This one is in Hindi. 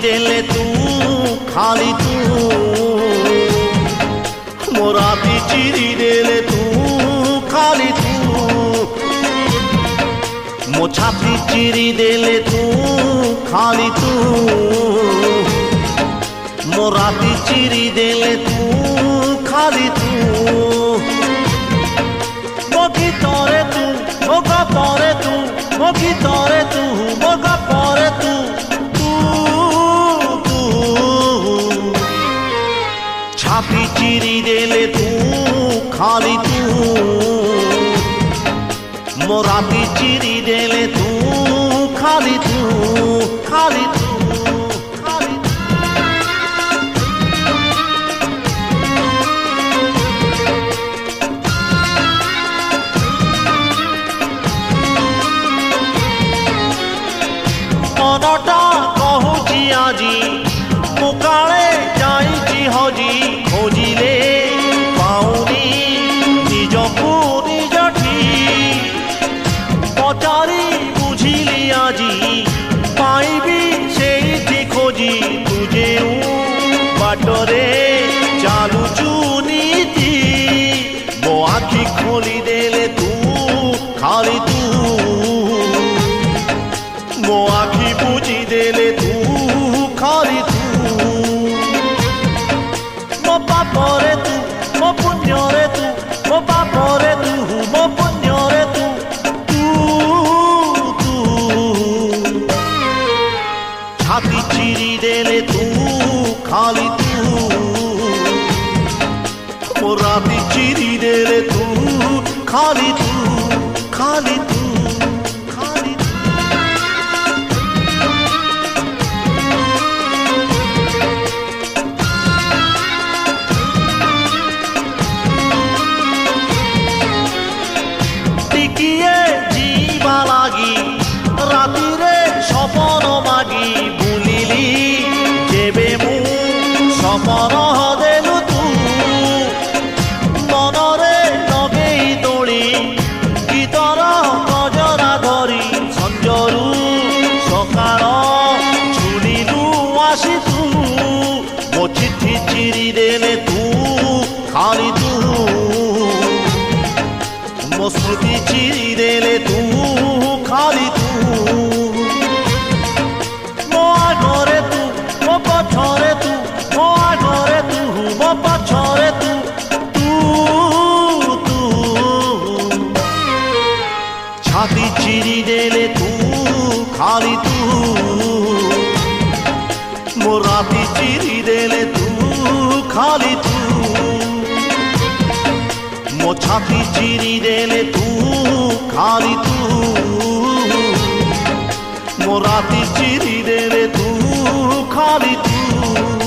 देले तू खाली तू मो राती चिरी देले तू खाली तू मो छाती चिरी देले तू खाली तू मो राती चिरी देले तू खाली तू मो गीतरे तू मो गपरे तू मो गीतरे तू मो गपरे तू छाती चिरी देले तू खाली तू मो राती चिरी देले तू खाली तू खाली तू खाली तू मनटा कहूची आजी मुकाले जाइची हजी खोजिले पाउनी निजकू निजठी पचारी बुझिली आजी पाइबी सेठी खोजी तुझे बाटरे चालुचु नीति मो आखि खोली देले तू खाली तू मो आखि बुझी देले तू खाली तू मो पापरे तू मो पुण्यरे तू मो पापरे तू मो पुण्यरे तू तू छाती चिरी देले तू खाली तू मो राती चिरी देले तू खाली तू खाली तू खाली तू টিকিয়ে জীবা লাগি রাতিরে স্বপন মাগি বুলিলি যেবে মু স্বপন দেলু তু মনরে লগেই দোଳି গীতর গজরা ধরি সঞ্জরু সকাଳ ছুড়িলু আসি তু মো চিঠি চিরি দেলে তু খালি তু मो स्मृति चिरी देले तू खाली तू मो आगरे तू मो पछरे तू मो आगरे तू मो पछरे तू तू छाती चिरी देले तू खाली तू मो राती चिरी देले तू खाली तू मो छाती चिरी देले तू खाली तू मो राती चिरी देले तू खाली तू।